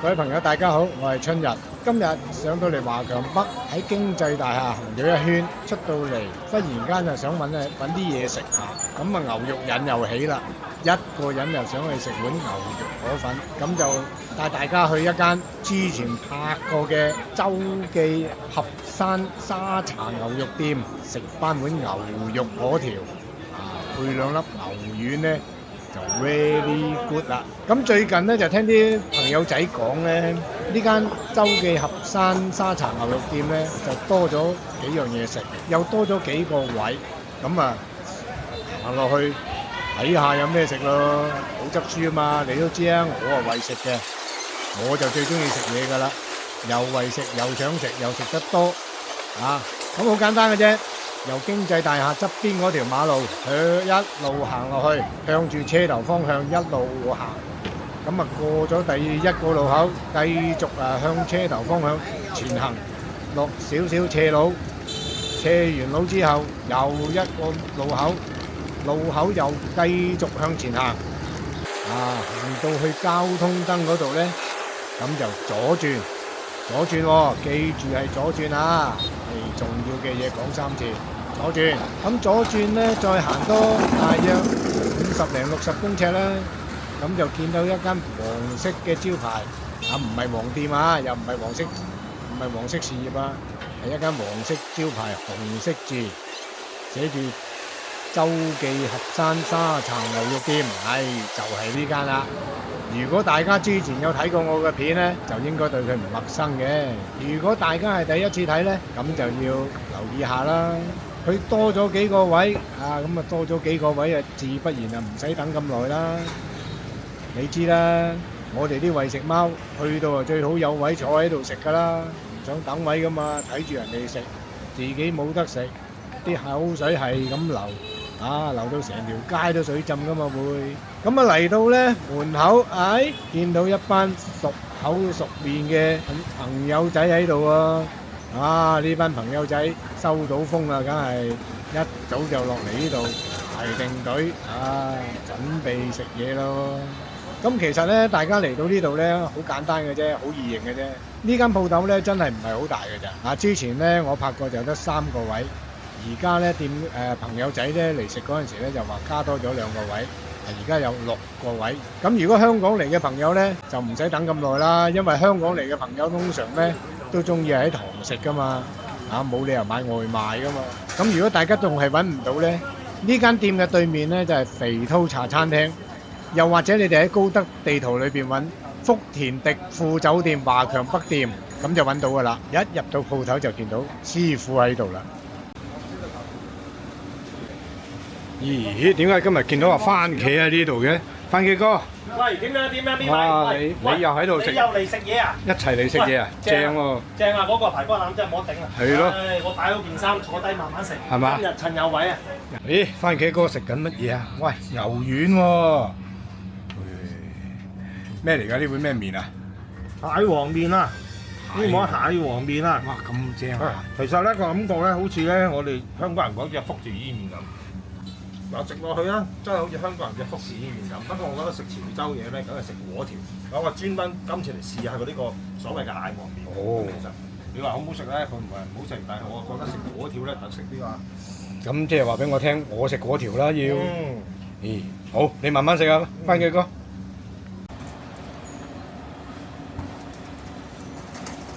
各位朋友，大家好，我係春日。今日上到嚟華強北喺經濟大廈行咗一圈，出到嚟忽然間就想揾啲嘢食下，咁啊牛肉癮又起啦，一個人又想去食碗牛肉河粉，咁就帶大家去一間之前拍過嘅周記合山沙茶牛肉店，食翻碗牛肉河條，配兩粒牛丸呢。就 very good 啦！咁最近咧就聽啲朋友仔講咧，呢間周記合山沙茶牛肉店咧就多咗幾樣嘢食，又多咗幾個位，咁啊行落去睇下有咩食咯。好執輸啊嘛，你都知啊，我係為食嘅，我就最中意食嘢噶啦，又為食又想食又食得多啊！咁好簡單嘅啫。由經濟大廈側邊嗰條馬路，一路行落去，向住車頭方向一路行，咁啊過咗第一個路口，繼續向車頭方向前行，落少少斜路，斜完路之後又一個路口，路口又繼續向前行，行到去交通燈嗰度呢，咁就左轉，左轉喎，記住係左轉啊，係重要嘅嘢講3次。左轉，咁左轉咧，再行多大約50零60公尺啦，咁就見到一間黃色嘅招牌，唔係黃店啊，又唔係黃色事業啊，係一間黃色招牌，紅色字，寫住周記合山沙茶牛肉店，就係呢間啦。如果大家之前有睇過我嘅片咧，就應該對佢唔陌生嘅。如果大家係第一次睇咧，咁就要留意下啦。佢多咗幾個位，咁啊多咗幾個位啊，自不然啊唔使等咁耐啦。你知啦，我哋啲為食貓去到啊最好有位坐喺度食噶啦，唔想等位噶嘛，睇住人哋食，自己冇得食，啲口水係咁流，流到成條街都水浸噶嘛會。咁啊嚟到咧門口，見到一班熟口熟面嘅朋友仔喺度喎。呢班朋友仔收到風啦，梗係一早就落嚟呢度排定隊，準備食嘢咯。咁其實咧，大家嚟到呢度咧，好簡單嘅啫，好易認嘅啫。呢間鋪頭咧，真係唔係好大嘅咋。之前咧我拍過就得3個位，而家咧朋友仔咧嚟食嗰陣時咧就話加多咗2個位，而家有6個位。咁如果香港嚟嘅朋友咧，就唔使等咁耐啦，因為香港嚟嘅朋友通常咧都中意喺堂食噶嘛，冇理由買外賣噶嘛。咁如果大家仲係揾唔到咧，呢間店嘅對面咧就係肥濤茶餐廳，又或者你哋喺高德地圖裏邊揾福田迪富酒店華強北店，咁就揾到噶啦。一入到鋪頭就見到師傅喺度啦。咦？點解今日見到個番茄喺呢度嘅？番茄哥，喂，點樣呢位？你又喺度食？你又嚟食嘢啊？一齊嚟食嘢啊！正喎！正啊！嗰個排骨腩真係冇得頂啊！係咯，我擺好件衫坐低慢慢食。係嘛？今日趁有位啊！咦，番茄哥食緊乜嘢啊？喂，牛丸喎！咩嚟㗎？呢碗咩麵啊？蟹黃麵啊！呢碗蟹黃麵啊！哇，咁正啊！其實咧個感覺咧，好似咧我哋香港人講嘅福字伊麵咁。嗱，食落去啊，真係好似香港人嘅福字伊麵咁。不過我覺得食潮州嘢咧，梗係食果條。我專登今次嚟試下佢呢個所謂嘅蟹黃麵。其實你話好唔好食咧？佢唔係唔好食，但係我覺得食果條咧特色啲啊。咁即係話俾我聽，我食果條啦要。咦，好，你慢慢食啊，番茄哥。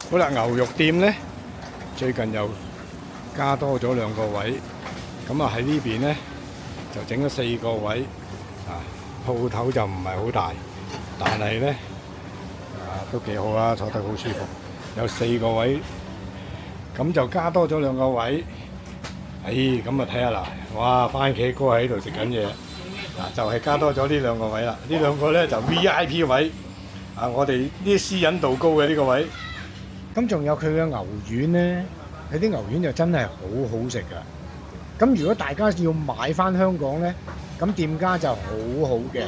好啦，牛肉店咧最近又加多咗2個位，咁啊喺呢邊咧就整咗4個位，鋪頭就唔係好大，但係咧都幾好啊，坐得好舒服，有4個位，咁就加多咗2個位。咁啊睇下啦，哇，番茄哥喺度食緊嘢，就係加多咗呢2個位啦，呢2個咧就 VIP 位，我哋啲私隱度高嘅呢個位。咁仲有佢嘅牛丸咧，佢啲牛丸就真係好好食噶。咁如果大家要買翻香港咧，咁店家就好好嘅。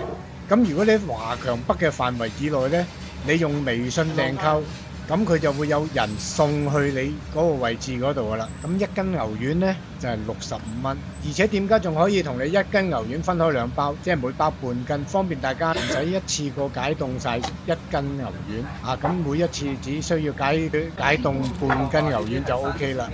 咁如果你喺華強北嘅範圍以內咧，你用微信訂購，咁佢就會有人送去你嗰個位置嗰度噶啦。咁一斤牛丸呢，就係65蚊，而且店家仲可以同你一斤牛丸分開2包，即係每包半斤，方便大家唔使一次過解凍晒1斤牛丸啊。咁每一次只需要解凍半斤牛丸就 OK 啦。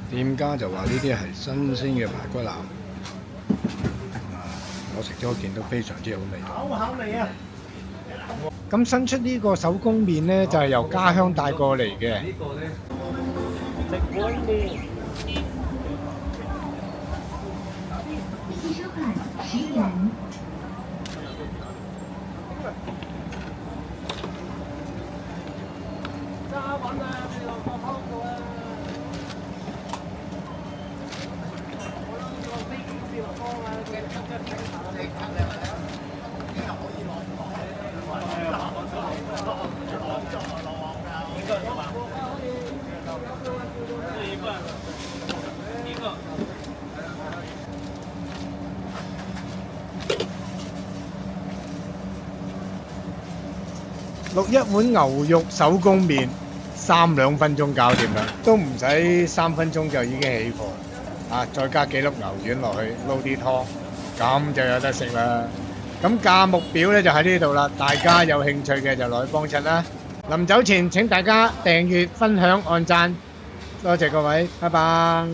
店家就話呢啲係新鮮嘅排骨腩，我食咗見到非常之好味。好口味啊！咁新出呢個手工麵呢，就係由家鄉帶過嚟嘅。食碗麵。汽收款10元。揸穩啊！你落個湯度啊！我諗個飛機先落湯啊！嘅錄一碗牛肉手工麵，3-2分鐘搞掂啦，都唔使3分鐘就已經起貨啊！再加幾粒牛丸落去，撈啲湯，咁就有得食啦。咁價目表咧就喺呢度啦，大家有興趣嘅就落去幫襯啦。臨走前請大家訂閱、分享、按讚，多謝各位，拜拜。